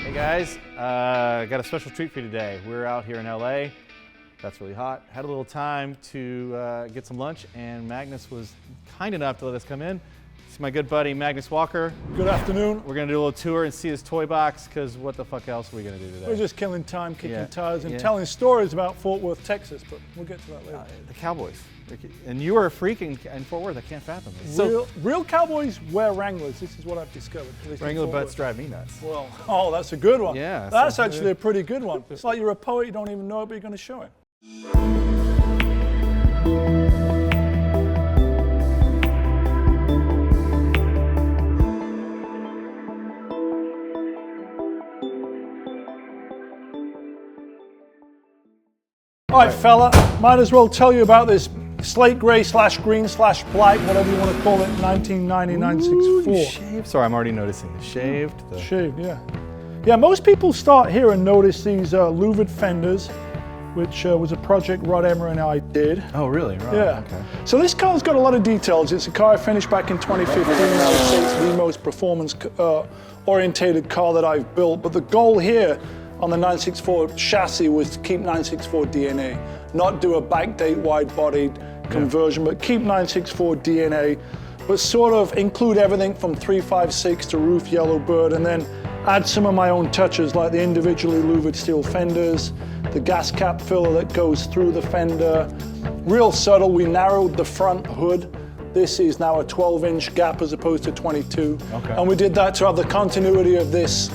Hey guys, got a special treat for you today. We're out here in LA. That's really hot. Had a little time to get some lunch, and Magnus was kind enough to let us come in. It's my good buddy Magnus Walker. Good afternoon. We're gonna do a little tour and see his toy box, because what the fuck else are we gonna do today? We're just killing time, kicking tires, and telling stories about Fort Worth, Texas, but we'll get to that later. The Cowboys. And you were a freak in Fort Worth. I can't fathom this. Real Cowboys wear Wranglers. This is what I've discovered. Wrangler butts drive me nuts. Well, oh, that's a good one. Yeah. That's actually a pretty good one. It's like you're a poet, you don't even know it, but you're going to show it. All right, fella, might as well tell you about this slate gray / green / black, whatever you want to call it, 1999 964. Shaved. Sorry, I'm already noticing the shaved. Shaved, yeah. Yeah, most people start here and notice these louvered fenders, which was a project Rod Emmer and I did. Oh, really? Right. Yeah. Okay. So this car's got a lot of details. It's a car I finished back in 2015. I would say it's the most performance-orientated car that I've built. But the goal here on the 964 chassis was to keep 964 DNA, not do a backdate wide-bodied conversion, but keep 964 DNA, but sort of include everything from 356 to roof yellow bird, and then add some of my own touches like the individually louvered steel fenders, the gas cap filler that goes through the fender. Real subtle, we narrowed the front hood. This is now a 12-inch gap as opposed to 22. Okay. And we did that to have the continuity of this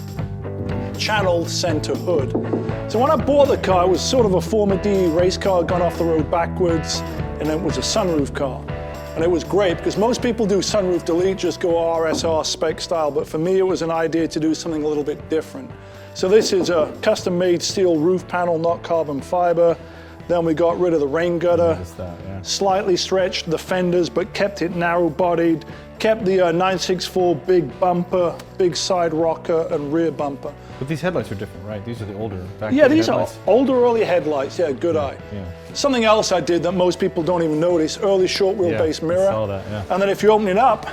channel center hood. So when I bought the car, it was sort of a former DE race car gone off the road backwards, and it was a sunroof car. And it was great because most people do sunroof delete, just go RSR spec style, but for me it was an idea to do something a little bit different. So this is a custom made steel roof panel, not carbon fiber. Then we got rid of the rain gutter, slightly stretched the fenders, but kept it narrow bodied, kept the 964 big bumper, big side rocker, and rear bumper. But these headlights are different, right? These are the older these headlights. Are older early headlights, good eye. Yeah. Something else I did that most people don't even notice, early short wheelbase mirror. I saw that, And then if you open it up,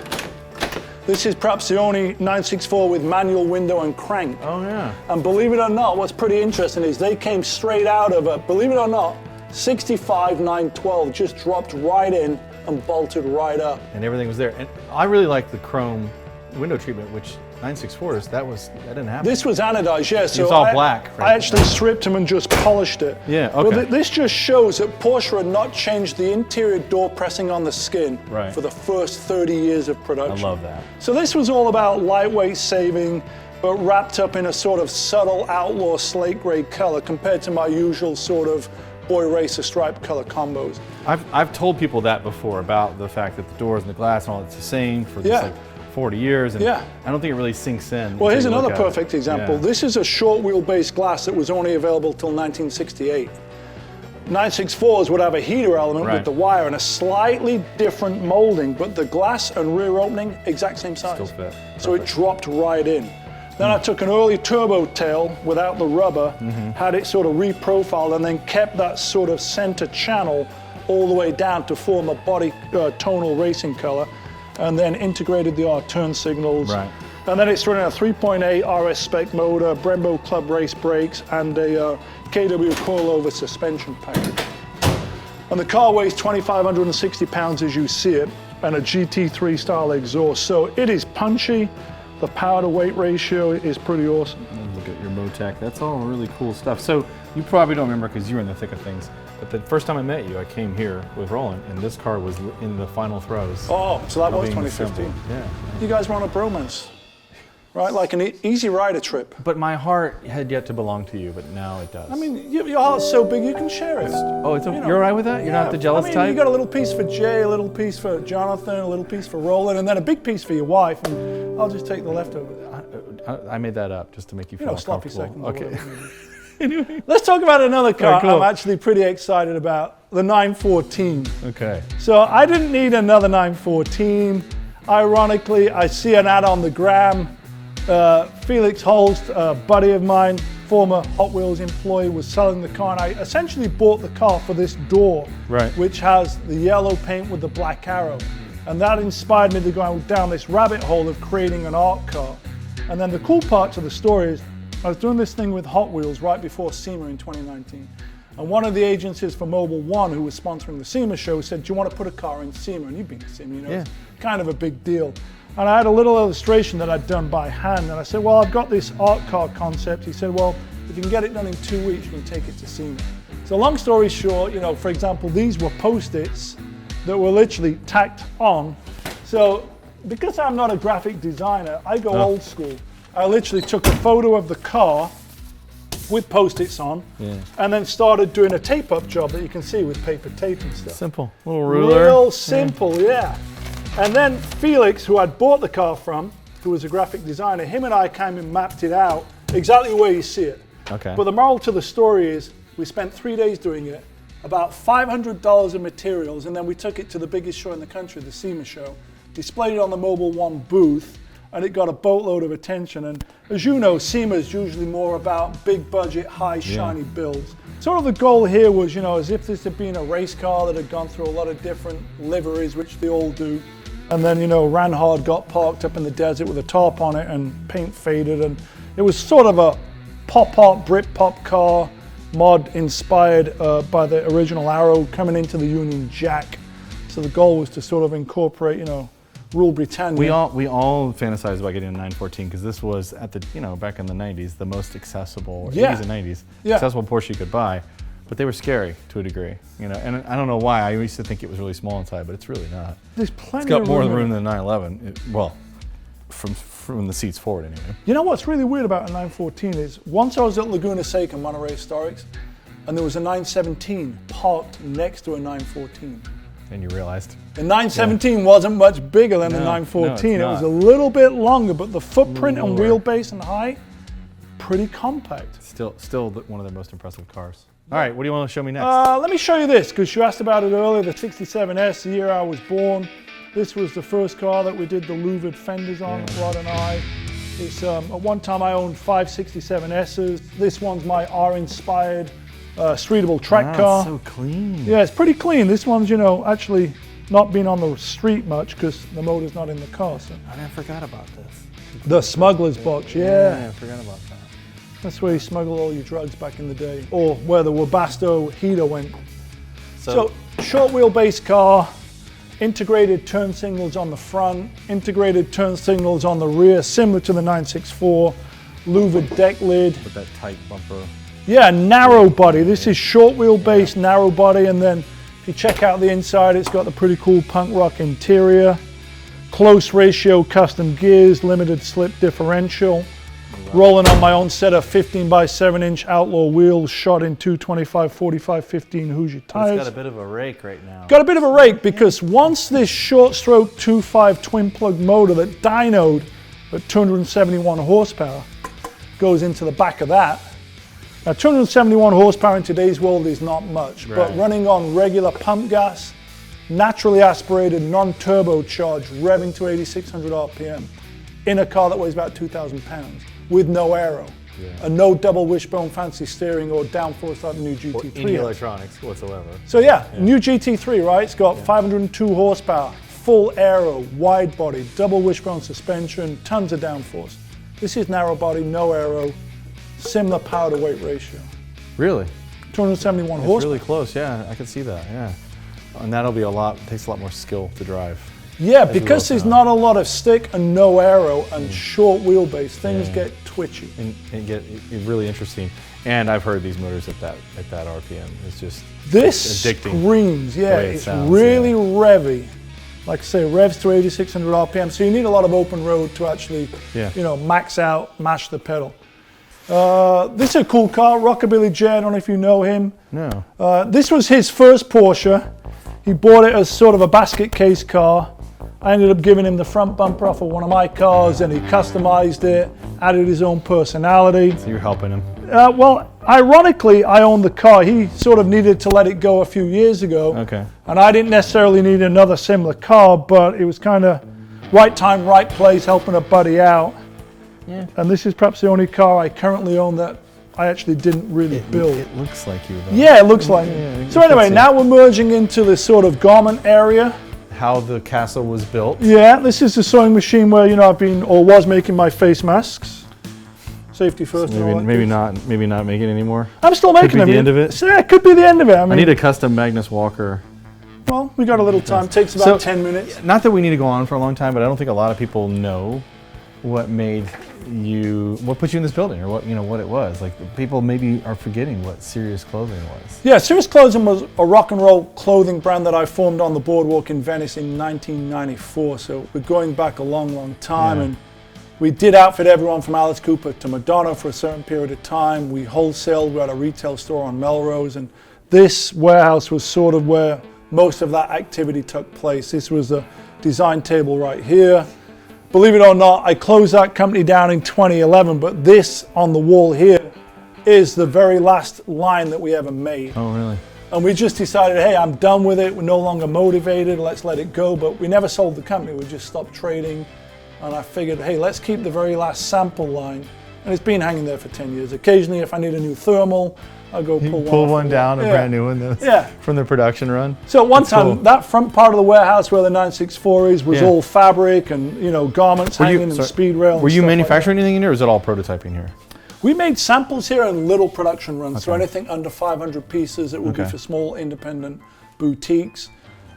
this is perhaps the only 964 with manual window and crank. Oh yeah. And believe it or not, what's pretty interesting is they came straight out of a, believe it or not, 65 912, just dropped right in and bolted right up. And everything was there. And I really like the chrome window treatment, which 964s, that didn't happen. This was anodized, yeah. So it's all black. Right? I actually stripped them and just polished it. Yeah, okay. Well, this just shows that Porsche had not changed the interior door pressing on the skin for the first 30 years of production. I love that. So this was all about lightweight saving, but wrapped up in a sort of subtle outlaw slate gray color compared to my usual sort of boy racer stripe color combos. I've told people that before about the fact that the doors and the glass and all, it's the same for this like 40 years, and I don't think it really sinks in. Well, here's another perfect example. This is a short wheelbase glass that was only available till 1968. 964s would have a heater element with the wire and a slightly different molding, but the glass and rear opening, exact same size. Still fit. So it dropped right in. Then I took an early turbo tail without the rubber, had it sort of reprofiled, and then kept that sort of center channel all the way down to form a body tonal racing color, and then integrated the R turn signals. Right. And then it's running a 3.8 RS spec motor, Brembo Club race brakes, and a KW coilover suspension package. And the car weighs 2,560 pounds as you see it, and a GT3 style exhaust. So it is punchy. The power to weight ratio is pretty awesome. Look at your Motec. That's all really cool stuff. So you probably don't remember because you were in the thick of things, but the first time I met you, I came here with Roland, and this car was in the final throes. Oh, so that was 2015. Yeah. You guys were on a bromance, right? Like an easy rider trip. But my heart had yet to belong to you, but now it does. I mean, your heart's so big you can share it. Oh, you're all right with that? You're not the jealous type? You got a little piece for Jay, a little piece for Jonathan, a little piece for Roland, and then a big piece for your wife, and I'll just take the leftovers. I made that up just to make you feel sloppy comfortable. seconds. Okay. Anyway, let's talk about another car Cool. I'm actually pretty excited about, the 914. Okay. So I didn't need another 914. Ironically, I see an ad on the gram. Felix Holst, a buddy of mine, former Hot Wheels employee, was selling the car, and I essentially bought the car for this door, which has the yellow paint with the black arrow. And that inspired me to go down this rabbit hole of creating an art car. And then the cool part to the story is I was doing this thing with Hot Wheels right before SEMA in 2019. And one of the agencies for Mobile One, who was sponsoring the SEMA show, said, do you want to put a car in SEMA? And you've been to SEMA, you know, it's kind of a big deal. And I had a little illustration that I'd done by hand. And I said, well, I've got this art car concept. He said, well, if you can get it done in 2 weeks, you can take it to SEMA. So long story short, you know, for example, these were Post-its that were literally tacked on. So because I'm not a graphic designer, I go old school. I literally took a photo of the car with Post-its on, and then started doing a tape-up job that you can see with paper tape and stuff. Simple, little ruler. Real simple, yeah. And then Felix, who I'd bought the car from, who was a graphic designer, him and I kind of mapped it out exactly the way you see it. Okay. But the moral to the story is, we spent 3 days doing it, about $500 of materials, and then we took it to the biggest show in the country, the SEMA show, displayed it on the Mobile One booth, and it got a boatload of attention. And as you know, SEMA is usually more about big budget, high shiny builds. Sort of the goal here was, you know, as if this had been a race car that had gone through a lot of different liveries, which they all do. And then, you know, ran hard, got parked up in the desert with a tarp on it and paint faded. And it was sort of a pop-art Britpop car, mod inspired by the original Arrow coming into the Union Jack. So the goal was to sort of incorporate, you know, rule Britannia. We all fantasized about getting a 914 because this was at the, you know, back in the 90s, the most accessible, 80s and 90s, accessible Porsche you could buy. But they were scary to a degree, you know, and I don't know why. I used to think it was really small inside, but it's really not. There's plenty It's got of more room room than the 911. Well, from the seats forward anyway. You know what's really weird about a 914 is, once I was at Laguna Seca, Monterey Historics, and there was a 917 parked next to a 914. And you realized? The 917 wasn't much bigger than the 914. No, it was a little bit longer, but the footprint and wheelbase and height, pretty compact. Still one of their most impressive cars. All right, what do you want to show me next? Let me show you this, because you asked about it earlier, the 67S, the year I was born. This was the first car that we did the louvered fenders on, Rod and I. It's, at one time I owned 5 67S's. This one's my R-inspired streetable track car. It's so clean. Yeah, it's pretty clean. This one's, you know, actually not been on the street much because the motor's not in the car. So. I forgot about this. The smuggler's box, yeah. I forgot about that. That's where you smuggle all your drugs back in the day, or where the Webasto heater went. So short wheelbase car, integrated turn signals on the front, integrated turn signals on the rear, similar to the 964, louvered deck lid. With that tight bumper. Yeah, narrow body. This is short wheelbase, narrow body, and then if you check out the inside, it's got the pretty cool punk rock interior, close ratio custom gears, limited slip differential. Rolling on my own set of 15 by 7 inch Outlaw wheels, shot in 225, 45, 15 Hoosier tires. It's got a bit of a rake right now. Got a bit of a rake because once this short stroke 2.5 twin plug motor that dynoed at 271 horsepower goes into the back of that. Now 271 horsepower in today's world is not much, but running on regular pump gas, naturally aspirated, non-turbocharged, revving to 8,600 RPM in a car that weighs about 2,000 pounds. With no aero, and no double wishbone fancy steering or downforce like the new GT3. Or any electronics whatsoever. So new GT3, right? It's got 502 horsepower, full aero, wide body, double wishbone suspension, tons of downforce. This is narrow body, no aero, similar power to weight ratio. Really? 271 it's horsepower. Really close, yeah, I can see that, yeah. And that'll be takes a lot more skill to drive. Yeah, because there's not a lot of stick and no aero and short wheelbase, things get twitchy. And get really interesting. And I've heard these motors at that RPM. It's just this addicting. Screams, it's sounds, really revvy. Like I say, revs to 8,600 RPM. So you need a lot of open road to actually, you know, max out, mash the pedal. This is a cool car, Rockabilly J. I don't know if you know him. No. This was his first Porsche. He bought it as sort of a basket case car. I ended up giving him the front bumper off of one of my cars, and he customized it, added his own personality. So you're helping him? Well, ironically, I owned the car. He sort of needed to let it go a few years ago. Okay. And I didn't necessarily need another similar car, but it was kind of right time, right place, helping a buddy out. Yeah. And this is perhaps the only car I currently own that I actually didn't really build. It looks like you, though. Yeah, it looks like me. So anyway, now we're merging into this sort of garment area. How the castle was built. Yeah, this is the sewing machine where, you know, I've been or was making my face masks. Safety first. and all that Maybe good. maybe not make it anymore. I'm still making Could be them. the end of it. So, yeah, it could be the end of it. I I mean, need a custom Magnus Walker. well, we got a little time. Takes about 10 minutes. Not that we need to go on for a long time, but I don't think a lot of people know what put you in this building, or what it was. Like, people maybe are forgetting what Serious Clothing was. Yeah, Serious Clothing was a rock and roll clothing brand that I formed on the boardwalk in Venice in 1994. So we're going back a long, long time. Yeah. And we did outfit everyone from Alice Cooper to Madonna for a certain period of time. We wholesaled. We had a retail store on Melrose. And this warehouse was sort of where most of that activity took place. This was a design table right here. Believe it or not, I closed that company down in 2011, but this on the wall here is the very last line that we ever made. Oh, really? And we just decided, hey, I'm done with it. We're no longer motivated. Let's let it go. But we never sold the company. We just stopped trading. And I figured, hey, let's keep the very last sample line. And it's been hanging there for 10 years. Occasionally, if I need a new thermal, I'll go pull one down, a brand new one. From the production run. So at one That's time, cool. that front part of the warehouse where the 964 is was all fabric and garments hanging and speed rail. Were you manufacturing anything in here, or was it all prototyping here? We made samples here and little production runs. So anything under 500 pieces, it would be for small independent boutiques.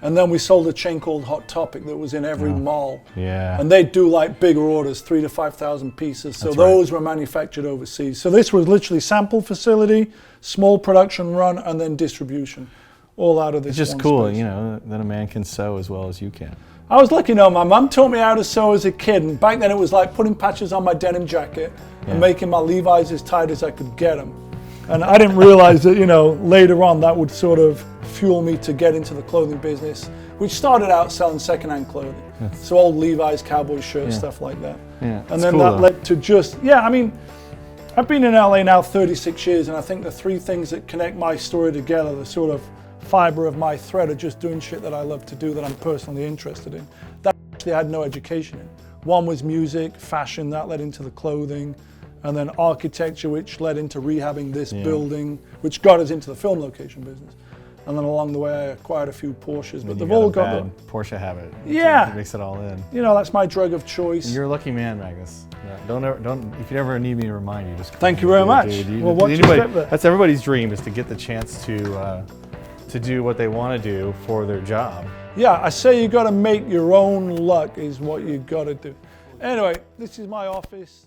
And then we sold a chain called Hot Topic that was in every mall. Yeah. And they do like bigger orders, 3,000 to 5,000 pieces. So those were manufactured overseas. So this was literally sample facility, small production run, and then distribution, all out of this. It's just one cool, space. that a man can sew as well as you can. I was lucky, my mum taught me how to sew as a kid. And back then it was like putting patches on my denim jacket and making my Levi's as tight as I could get them. And I didn't realize that, later on that would sort of fuel me to get into the clothing business, which started out selling secondhand clothing. So old Levi's, cowboy shirts, stuff like that. Yeah, and then that led to I've been in LA now 36 years, and I think the three things that connect my story together, the sort of fiber of my thread, are just doing shit that I love to do, that I'm personally interested in. That actually I had no education in. One was music, fashion, that led into the clothing, and then architecture, which led into rehabbing this building, which got us into the film location business. And then along the way, I acquired a few Porsches, but they've all got the Porsche habit. Yeah, It makes it all in. That's my drug of choice. You're a lucky man, Magnus. Don't. If you ever need me to remind you, just thank you very much. Well, what that's everybody's dream, is to get the chance to do what they want to do for their job. Yeah, I say you got to make your own luck is what you got to do. Anyway, this is my office.